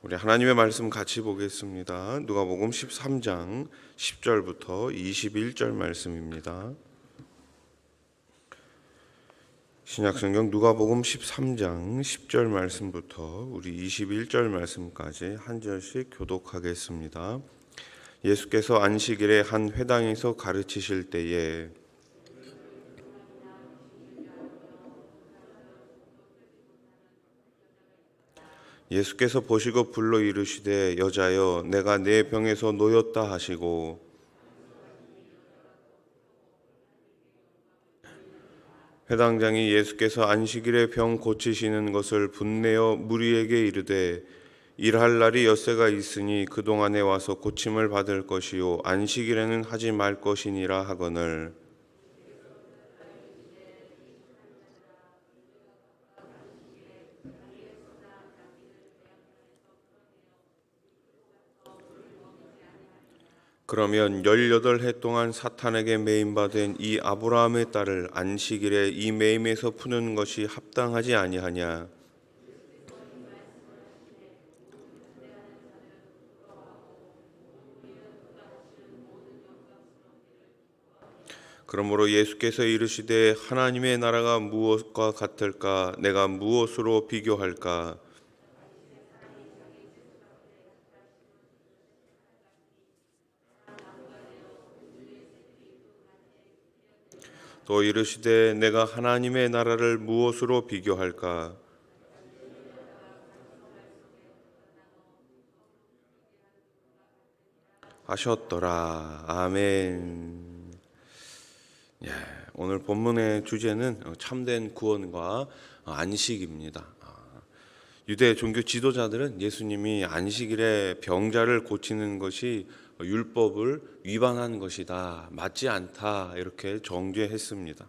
우리 하나님의 말씀 같이 보겠습니다. 누가복음 13장 10절부터 21절 말씀입니다. 신약성경 누가복음 13장 10절 말씀부터 우리 21절 말씀까지 한 절씩 교독하겠습니다. 예수께서 안식일에 한 회당에서 가르치실 때에 예수께서 보시고 불러 이르시되 여자여 내가 내 병에서 놓였다 하시고 회당장이 예수께서 안식일에 병 고치시는 것을 분내어 무리에게 이르되 일할 날이 엿새가 있으니 그동안에 와서 고침을 받을 것이요 안식일에는 하지 말 것이니라 하거늘 그러면 18해 동안 사탄에게 매임받은 이 아브라함의 딸을 안식일에 이 매임에서 푸는 것이 합당하지 아니하냐. 그러므로 예수께서 이르시되 하나님의 나라가 무엇과 같을까? 내가 무엇으로 비교할까? 또 이르시되 내가 하나님의 나라를 무엇으로 비교할까? 하셨더라. 아멘. 예, 오늘 본문의 주제는 참된 구원과 안식입니다. 유대 종교 지도자들은 예수님이 안식일에 병자를 고치는 것이 율법을 위반한 것이다, 맞지 않다 이렇게 정죄했습니다.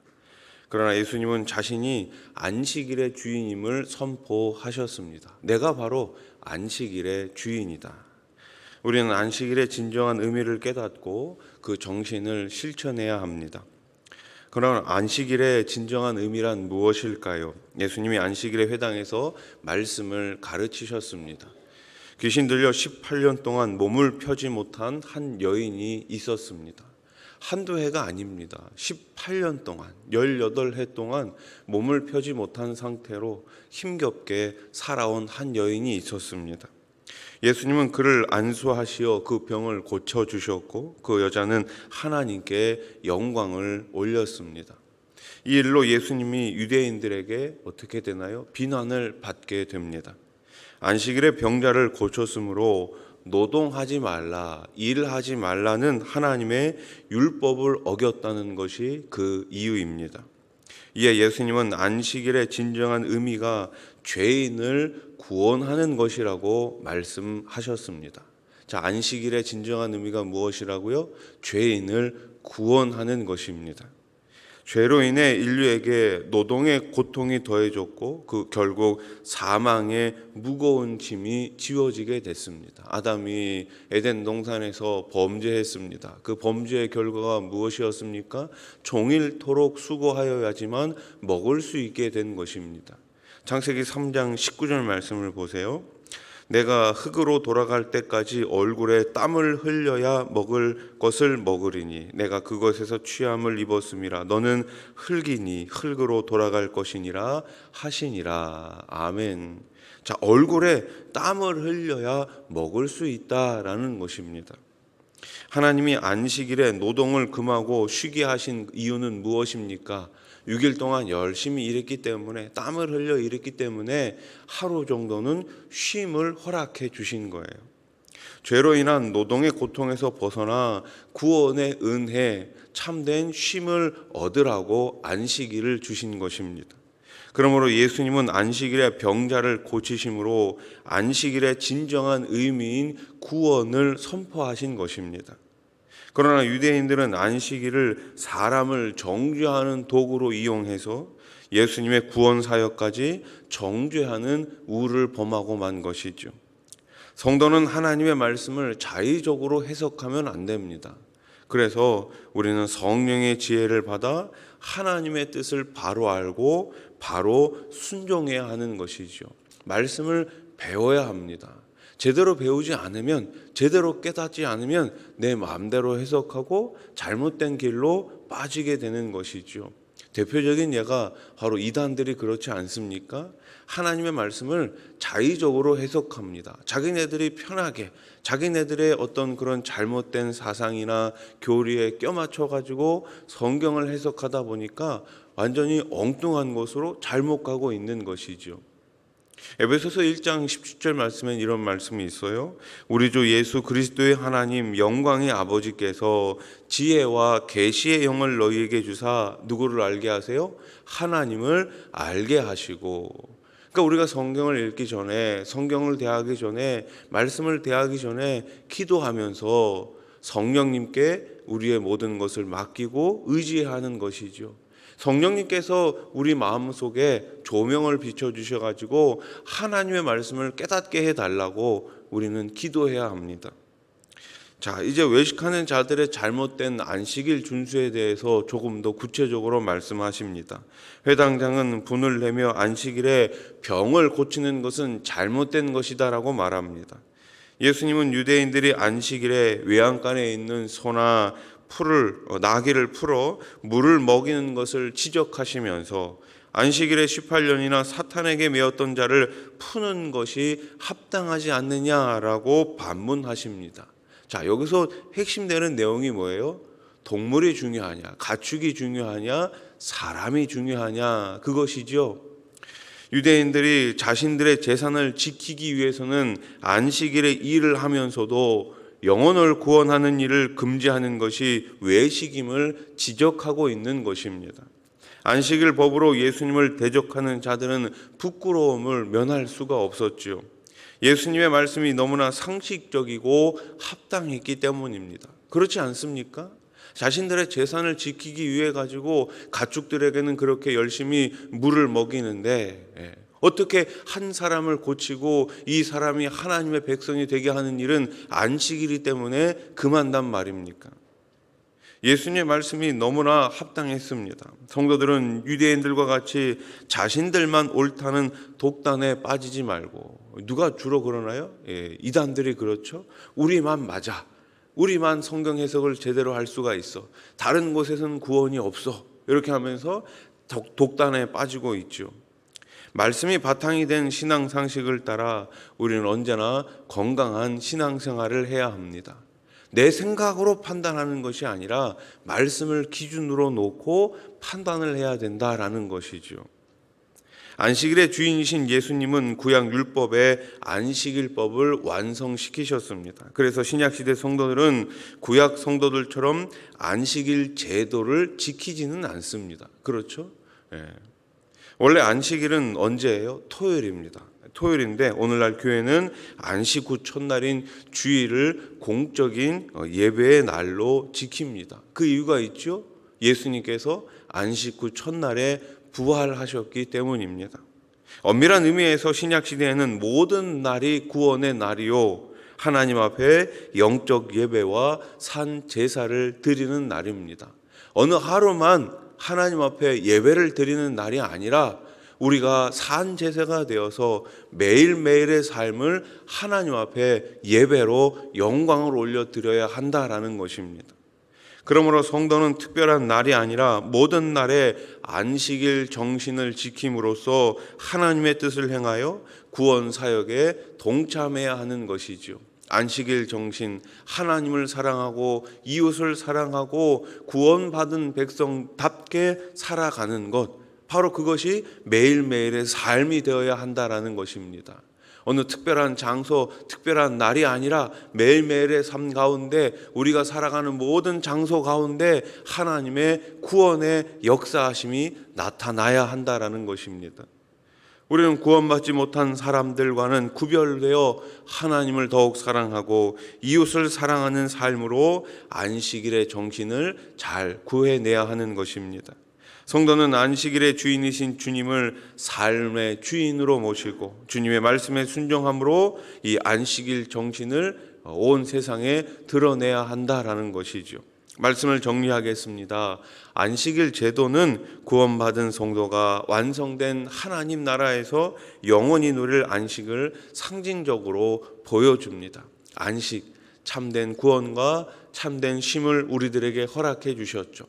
그러나 예수님은 자신이 안식일의 주인임을 선포하셨습니다. 내가 바로 안식일의 주인이다. 우리는 안식일의 진정한 의미를 깨닫고 그 정신을 실천해야 합니다. 그럼 안식일의 진정한 의미란 무엇일까요? 예수님이 안식일의 회당에서 말씀을 가르치셨습니다. 귀신 들려 18년 동안 몸을 펴지 못한 한 여인이 있었습니다. 한두 해가 아닙니다. 18년 동안, 18해 동안 몸을 펴지 못한 상태로 힘겹게 살아온 한 여인이 있었습니다. 예수님은 그를 안수하시어 그 병을 고쳐주셨고 그 여자는 하나님께 영광을 올렸습니다. 이 일로 예수님이 유대인들에게 어떻게 되나요? 비난을 받게 됩니다. 안식일에 병자를 고쳤으므로 노동하지 말라, 일하지 말라는 하나님의 율법을 어겼다는 것이 그 이유입니다. 이에 예수님은 안식일의 진정한 의미가 죄인을 구원하는 것이라고 말씀하셨습니다. 자, 안식일의 진정한 의미가 무엇이라고요? 죄인을 구원하는 것입니다. 죄로 인해 인류에게 노동의 고통이 더해졌고 그 결국 사망의 무거운 짐이 지워지게 됐습니다. 아담이 에덴 동산에서 범죄했습니다. 그 범죄의 결과가 무엇이었습니까? 종일토록 수고하여야지만 먹을 수 있게 된 것입니다. 창세기 3장 19절 말씀을 보세요. 내가 흙으로 돌아갈 때까지 얼굴에 땀을 흘려야 먹을 것을 먹으리니 내가 그것에서 취함을 입었음이라. 너는 흙이니 흙으로 돌아갈 것이니라 하시니라. 아멘. 자, 얼굴에 땀을 흘려야 먹을 수 있다라는 것입니다. 하나님이 안식일에 노동을 금하고 쉬게 하신 이유는 무엇입니까? 6일 동안 열심히 일했기 때문에, 땀을 흘려 일했기 때문에 하루 정도는 쉼을 허락해 주신 거예요. 죄로 인한 노동의 고통에서 벗어나 구원의 은혜, 참된 쉼을 얻으라고 안식일을 주신 것입니다. 그러므로 예수님은 안식일에 병자를 고치심으로 안식일의 진정한 의미인 구원을 선포하신 것입니다. 그러나 유대인들은 안식일을 사람을 정죄하는 도구로 이용해서 예수님의 구원 사역까지 정죄하는 우를 범하고 만 것이죠. 성도는 하나님의 말씀을 자의적으로 해석하면 안 됩니다. 그래서 우리는 성령의 지혜를 받아 하나님의 뜻을 바로 알고 바로 순종해야 하는 것이죠. 말씀을 배워야 합니다. 제대로 배우지 않으면, 제대로 깨닫지 않으면 내 마음대로 해석하고 잘못된 길로 빠지게 되는 것이죠. 대표적인 예가 바로 이단들이 그렇지 않습니까? 하나님의 말씀을 자의적으로 해석합니다. 자기네들이 편하게, 자기네들의 어떤 그런 잘못된 사상이나 교리에 껴맞춰 가지고 성경을 해석하다 보니까 완전히 엉뚱한 것으로 잘못 가고 있는 것이죠. 에베소서 1장 17절 말씀엔 이런 말씀이 있어요. 우리 주 예수 그리스도의 하나님 영광의 아버지께서 지혜와 계시의 영을 너희에게 주사 누구를 알게 하세요? 하나님을 알게 하시고. 그러니까 우리가 성경을 읽기 전에, 성경을 대하기 전에, 말씀을 대하기 전에 기도하면서 성령님께 우리의 모든 것을 맡기고 의지하는 것이죠. 성령님께서 우리 마음속에 조명을 비춰주셔가지고 하나님의 말씀을 깨닫게 해달라고 우리는 기도해야 합니다. 자, 이제 외식하는 자들의 잘못된 안식일 준수에 대해서 조금 더 구체적으로 말씀하십니다. 회당장은 분을 내며 안식일에 병을 고치는 것은 잘못된 것이다라고 말합니다. 예수님은 유대인들이 안식일에 외양간에 있는 소나 나귀를 풀어 물을 먹이는 것을 지적하시면서 안식일에 18년이나 사탄에게 매었던 자를 푸는 것이 합당하지 않느냐라고 반문하십니다. 자, 여기서 핵심되는 내용이 뭐예요? 동물이 중요하냐, 가축이 중요하냐, 사람이 중요하냐, 그것이죠. 유대인들이 자신들의 재산을 지키기 위해서는 안식일에 일을 하면서도 영혼을 구원하는 일을 금지하는 것이 외식임을 지적하고 있는 것입니다. 안식일 법으로 예수님을 대적하는 자들은 부끄러움을 면할 수가 없었죠. 예수님의 말씀이 너무나 상식적이고 합당했기 때문입니다. 그렇지 않습니까? 자신들의 재산을 지키기 위해 가지고 가축들에게는 그렇게 열심히 물을 먹이는데 어떻게 한 사람을 고치고 이 사람이 하나님의 백성이 되게 하는 일은 안식일이기 때문에 금한단 말입니까? 예수님의 말씀이 너무나 합당했습니다. 성도들은 유대인들과 같이 자신들만 옳다는 독단에 빠지지 말고, 누가 주로 그러나요? 이단들이 그렇죠. 우리만 맞아. 우리만 성경 해석을 제대로 할 수가 있어. 다른 곳에서는 구원이 없어. 이렇게 하면서 독단에 빠지고 있죠. 말씀이 바탕이 된 신앙 상식을 따라 우리는 언제나 건강한 신앙생활을 해야 합니다. 내 생각으로 판단하는 것이 아니라 말씀을 기준으로 놓고 판단을 해야 된다라는 것이죠. 안식일의 주인이신 예수님은 구약 율법의 안식일법을 완성시키셨습니다. 그래서 신약시대 성도들은 구약 성도들처럼 안식일 제도를 지키지는 않습니다. 그렇죠? 원래 안식일은 언제예요? 토요일입니다. 토요일인데 오늘날 교회는 안식 후 첫날인 주일을 공적인 예배의 날로 지킵니다. 그 이유가 있죠? 예수님께서 안식 후 첫날에 부활하셨기 때문입니다. 엄밀한 의미에서 신약시대에는 모든 날이 구원의 날이요, 하나님 앞에 영적 예배와 산 제사를 드리는 날입니다. 어느 하루만 하나님 앞에 예배를 드리는 날이 아니라 우리가 산 제사가 되어서 매일매일의 삶을 하나님 앞에 예배로 영광을 올려드려야 한다라는 것입니다. 그러므로 성도는 특별한 날이 아니라 모든 날에 안식일 정신을 지킴으로써 하나님의 뜻을 행하여 구원 사역에 동참해야 하는 것이죠. 안식일 정신, 하나님을 사랑하고 이웃을 사랑하고 구원받은 백성답게 살아가는 것, 바로 그것이 매일매일의 삶이 되어야 한다라는 것입니다. 어느 특별한 장소, 특별한 날이 아니라 매일매일의 삶 가운데, 우리가 살아가는 모든 장소 가운데 하나님의 구원의 역사하심이 나타나야 한다라는 것입니다. 우리는 구원받지 못한 사람들과는 구별되어 하나님을 더욱 사랑하고 이웃을 사랑하는 삶으로 안식일의 정신을 잘 구해내야 하는 것입니다. 성도는 안식일의 주인이신 주님을 삶의 주인으로 모시고 주님의 말씀에 순종함으로 이 안식일 정신을 온 세상에 드러내야 한다라는 것이죠. 말씀을 정리하겠습니다. 안식일 제도는 구원받은 성도가 완성된 하나님 나라에서 영원히 누릴 안식을 상징적으로 보여줍니다. 안식, 참된 구원과 참된 쉼을 우리들에게 허락해 주셨죠.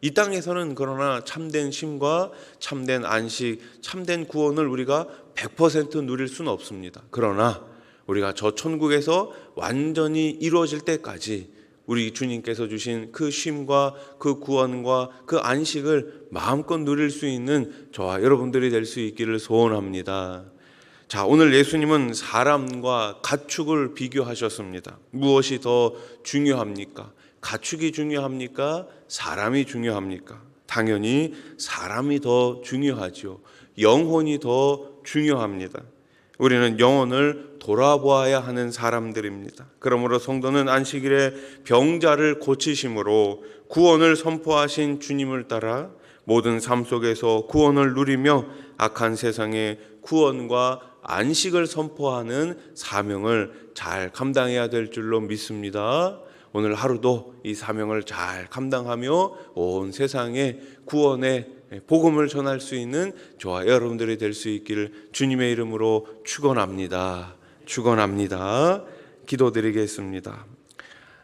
이 땅에서는 그러나 참된 쉼과 참된 안식, 참된 구원을 우리가 100% 누릴 수는 없습니다. 그러나 우리가 저 천국에서 완전히 이루어질 때까지 우리 주님께서 주신 그 쉼과 그 구원과 그 안식을 마음껏 누릴 수 있는 저와 여러분들이 될 수 있기를 소원합니다. 자, 오늘 예수님은 사람과 가축을 비교하셨습니다. 무엇이 더 중요합니까? 가축이 중요합니까? 사람이 중요합니까? 당연히 사람이 더 중요하죠. 영혼이 더 중요합니다. 우리는 영혼을 돌아보아야 하는 사람들입니다. 그러므로 성도는 안식일에 병자를 고치심으로 구원을 선포하신 주님을 따라 모든 삶 속에서 구원을 누리며 악한 세상에 구원과 안식을 선포하는 사명을 잘 감당해야 될 줄로 믿습니다. 오늘 하루도 이 사명을 잘 감당하며 온 세상에 구원의 복음을 전할 수 있는 저와 여러분들이 될 수 있기를 주님의 이름으로 축원합니다. 기도드리겠습니다.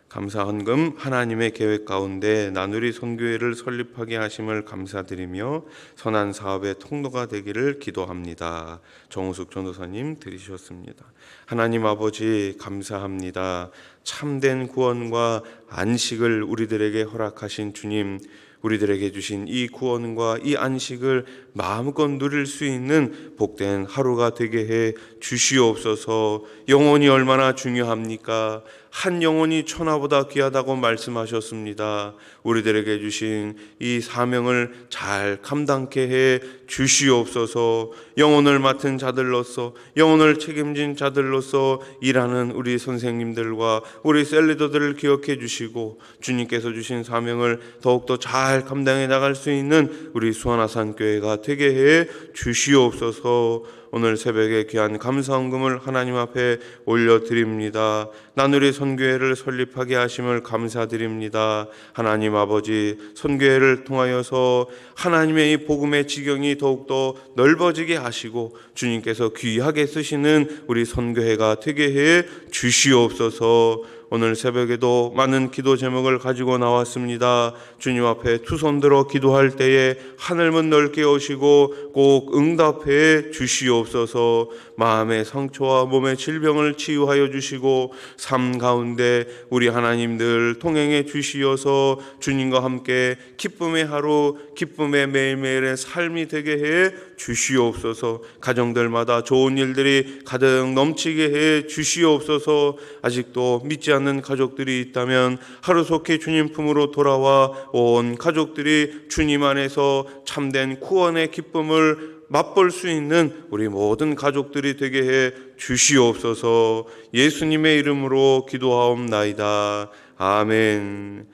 감사 헌금 하나님의 계획 가운데 나누리 선교회를 설립하게 하심을 감사드리며 선한 사업의 통로가 되기를 기도합니다. 정우숙 전도사님 들으셨습니다. 하나님 아버지 감사합니다. 참된 구원과 안식을 우리들에게 허락하신 주님, 우리들에게 주신 이 구원과 이 안식을 마음껏 누릴 수 있는 복된 하루가 되게 해 주시옵소서. 영혼이 얼마나 중요합니까? 한 영혼이 천하보다 귀하다고 말씀하셨습니다. 우리들에게 주신 이 사명을 잘 감당케 해 주시옵소서. 영혼을 맡은 자들로서, 영혼을 책임진 자들로서 일하는 우리 선생님들과 우리 셀리더들을 기억해 주시고 주님께서 주신 사명을 더욱더 잘 감당해 나갈 수 있는 우리 수원아산교회가 되게 해 주시옵소서. 오늘 새벽에 귀한 감사헌금을 하나님 앞에 올려드립니다. 나누리 선교회를 설립하게 하심을 감사드립니다. 하나님 아버지, 선교회를 통하여서 하나님의 이 복음의 지경이 더욱더 넓어지게 하시고 주님께서 귀하게 쓰시는 우리 선교회가 되게 해 주시옵소서. 오늘 새벽에도 많은 기도 제목을 가지고 나왔습니다. 주님 앞에 두 손 들어 기도할 때에 하늘문 넓게 여시고 꼭 응답해 주시옵소서. 마음의 상처와 몸의 질병을 치유하여 주시고 삶 가운데 우리 하나님들 통행해 주시어서 주님과 함께 기쁨의 하루, 기쁨의 매일매일의 삶이 되게 해 주시옵소서. 가정들마다 좋은 일들이 가득 넘치게 해 주시옵소서. 아직도 믿지 않는 가족들이 있다면 하루속히 주님 품으로 돌아와 온 가족들이 주님 안에서 참된 구원의 기쁨을 맛볼 수 있는 우리 모든 가족들이 되게 해 주시옵소서. 예수님의 이름으로 기도하옵나이다. 아멘.